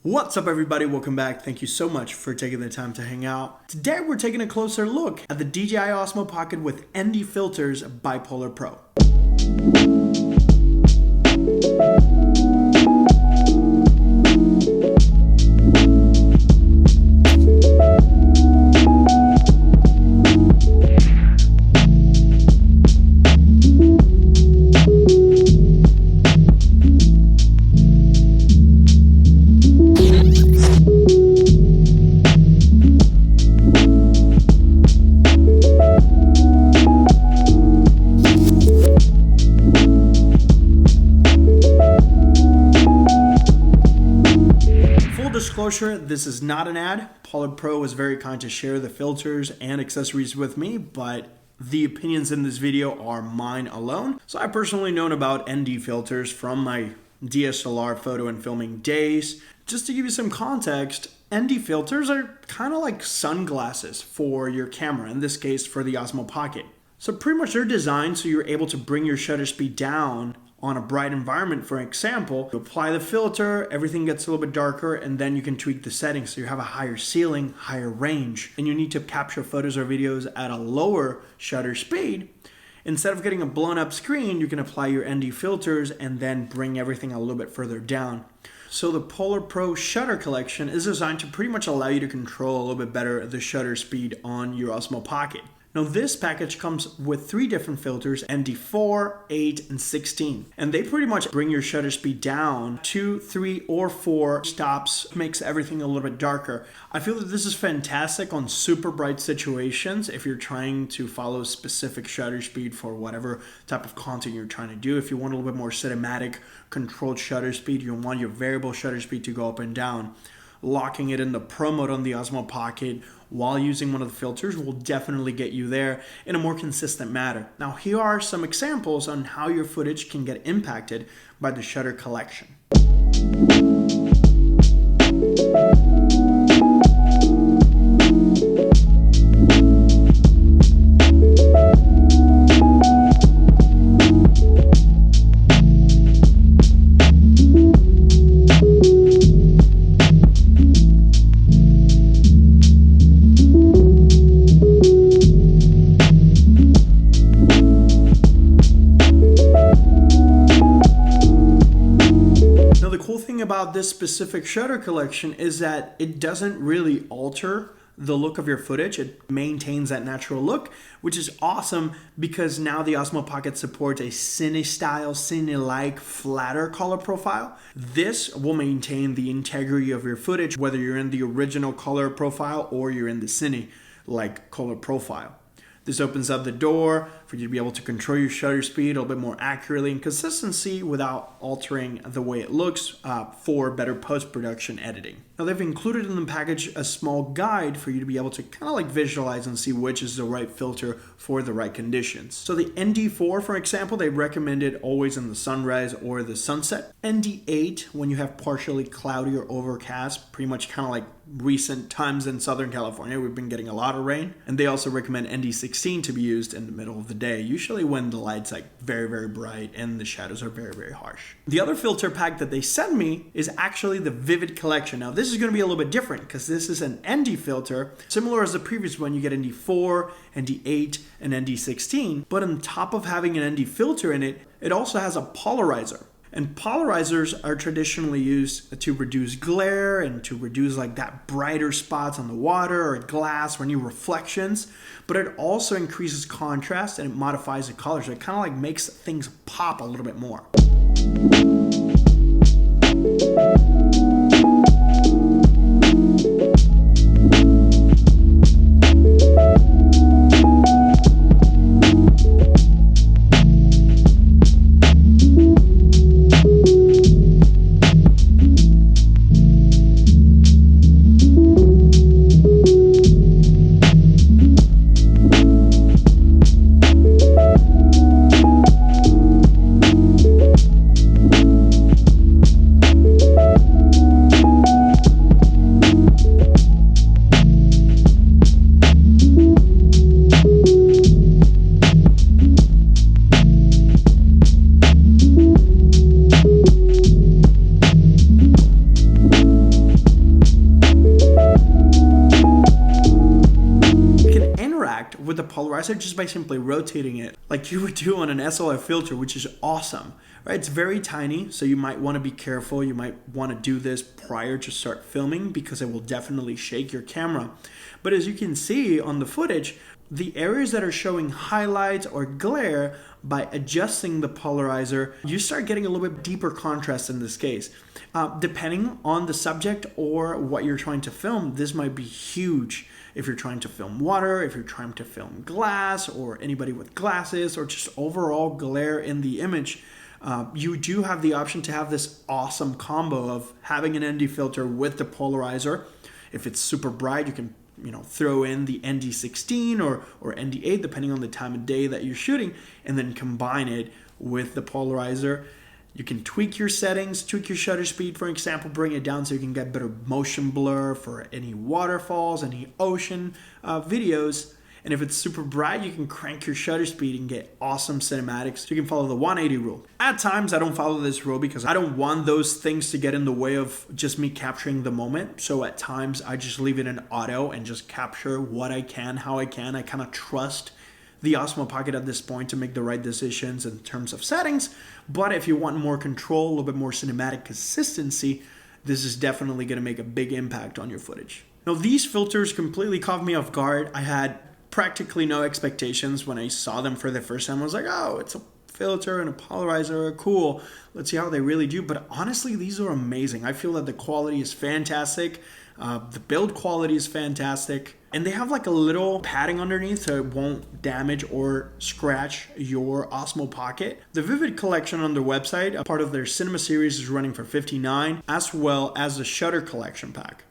What's up everybody, welcome back. Thank you so much for taking the time to hang out. Today we're taking a closer look at the DJI Osmo Pocket with ND Filters Bipolar Pro. Disclosure, this is not an ad. Polar Pro was very kind to share the filters and accessories with me, but the opinions in this video are mine alone. So I've personally known about ND filters from my DSLR photo and filming days. Just to give you some context, ND filters are kind of like sunglasses for your camera, in this case for the Osmo Pocket. So pretty much they're designed so you're able to bring your shutter speed down on a bright environment. For example, you apply the filter, everything gets a little bit darker, and then you can tweak the settings so you have a higher ceiling, higher range, and you need to capture photos or videos at a lower shutter speed. Instead of getting a blown up screen, you can apply your ND filters and then bring everything a little bit further down. So the Polar Pro shutter collection is designed to pretty much allow you to control a little bit better the shutter speed on your Osmo Pocket. Now this package comes with 3 different filters, ND4, 8, and 16. And they pretty much bring your shutter speed down 2, 3, or 4 stops, makes everything a little bit darker. I feel that this is fantastic on super bright situations if you're trying to follow specific shutter speed for whatever type of content you're trying to do. If you want a little bit more cinematic controlled shutter speed, you want your variable shutter speed to go up and down. Locking it in the Pro mode on the Osmo Pocket while using one of the filters will definitely get you there in a more consistent manner. Now here are some examples on how your footage can get impacted by the shutter collection. About this specific shutter collection is that it doesn't really alter the look of your footage. It maintains that natural look, which is awesome because now the Osmo Pocket supports a cine-style, cine-like, flatter color profile. This will maintain the integrity of your footage, whether you're in the original color profile or you're in the cine-like color profile. This opens up the door for you to be able to control your shutter speed a little bit more accurately and consistency without altering the way it looks for better post-production editing. Now they've included in the package a small guide for you to be able to kind of like visualize and see which is the right filter for the right conditions. So the ND4, for example, they recommend it always in the sunrise or the sunset. ND8, when you have partially cloudy or overcast, pretty much kind of like recent times in Southern California, we've been getting a lot of rain. And they also recommend ND16 to be used in the middle of the day, usually when the light's like very, very bright and the shadows are very, very harsh. The other filter pack that they sent me is actually the Vivid Collection. Now this is going to be a little bit different because this is an ND filter, similar as the previous one. You get ND4, ND8, and ND16, but on top of having an ND filter in it, it also has a polarizer. And polarizers are traditionally used to reduce glare and to reduce like that brighter spots on the water or glass or any reflections, but it also increases contrast and it modifies the color. So it kind of like makes things pop a little bit more. the polarizer just by simply rotating it like you would do on an SLR filter, which is awesome, right? It's very tiny, so you might want to be careful. You might want to do this prior to start filming because it will definitely shake your camera. But as you can see on the footage, the areas that are showing highlights or glare, by adjusting the polarizer, you start getting a little bit deeper contrast in this case. Depending on the subject or what you're trying to film, this might be huge. If you're trying to film water, if you're trying to film glass or anybody with glasses or just overall glare in the image, you do have the option to have this awesome combo of having an ND filter with the polarizer. If it's super bright, you can throw in the ND16 or ND8, depending on the time of day that you're shooting, and then combine it with the polarizer. You can tweak your settings, tweak your shutter speed, for example, bring it down so you can get better motion blur for any waterfalls, any ocean videos. And if it's super bright, you can crank your shutter speed and get awesome cinematics. So you can follow the 180 rule. At times, I don't follow this rule because I don't want those things to get in the way of just me capturing the moment. So at times, I just leave it in auto and just capture what I can, how I can. I kind of trust the Osmo Pocket at this point to make the right decisions in terms of settings. But if you want more control, a little bit more cinematic consistency, this is definitely going to make a big impact on your footage. Now, these filters completely caught me off guard. I had practically no expectations when I saw them for the first time. I was like, oh, it's a filter and a polarizer, cool. Let's see how they really do. But honestly, these are amazing. I feel that the quality is fantastic. The build quality is fantastic. And they have like a little padding underneath so it won't damage or scratch your Osmo Pocket. The Vivid collection on their website, a part of their cinema series, is running for $59, as well as the Shutter collection pack.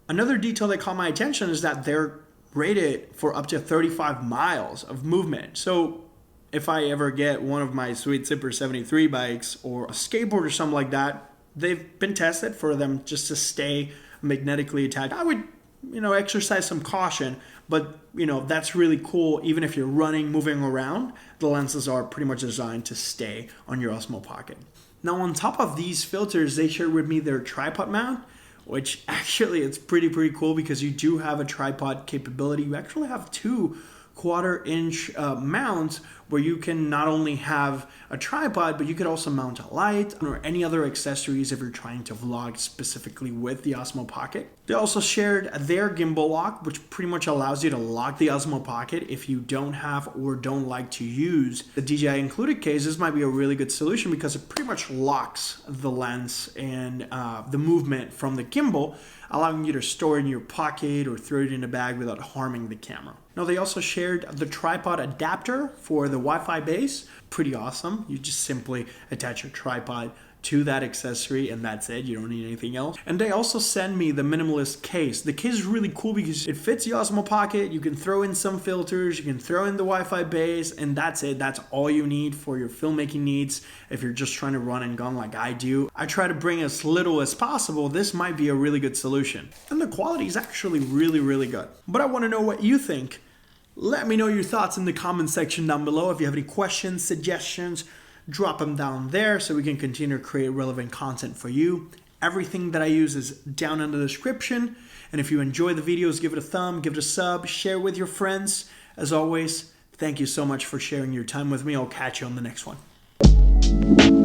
Another detail that caught my attention is that they're rated for up to 35 miles of movement. So if I ever get one of my Sweet Zipper 73 bikes or a skateboard or something like that, they've been tested for them just to stay magnetically attached. I would, exercise some caution, but that's really cool. Even if you're running, moving around, the lenses are pretty much designed to stay on your Osmo Pocket. Now, on top of these filters, they shared with me their tripod mount, which actually it's pretty cool because you do have a tripod capability. You actually have two 1/4-inch mounts where you can not only have a tripod, but you could also mount a light or any other accessories if you're trying to vlog specifically with the Osmo Pocket. They also shared their Gimbal Lock, which pretty much allows you to lock the Osmo Pocket if you don't have or don't like to use the DJI included case. This might be a really good solution because it pretty much locks the lens and the movement from the gimbal, allowing you to store it in your pocket or throw it in a bag without harming the camera. Now, they also shared the tripod adapter for the Wi-Fi base. Pretty awesome. You just simply attach your tripod to that accessory and that's it. You don't need anything else. And they also send me the Minimalist Case. The case is really cool because it fits the Osmo Pocket. You can throw in some filters, you can throw in the Wi-Fi base, and that's it. That's all you need for your filmmaking needs. If you're just trying to run and gun like I do, I try to bring as little as possible. This might be a really good solution. And the quality is actually really good. But I want to know what you think. Let me know your thoughts in the comment section down below. If you have any questions, suggestions, drop them down there so we can continue to create relevant content for you. Everything that I use is down in the description. And if you enjoy the videos, give it a thumb, give it a sub, share with your friends. As always, thank you so much for sharing your time with me. I'll catch you on the next one.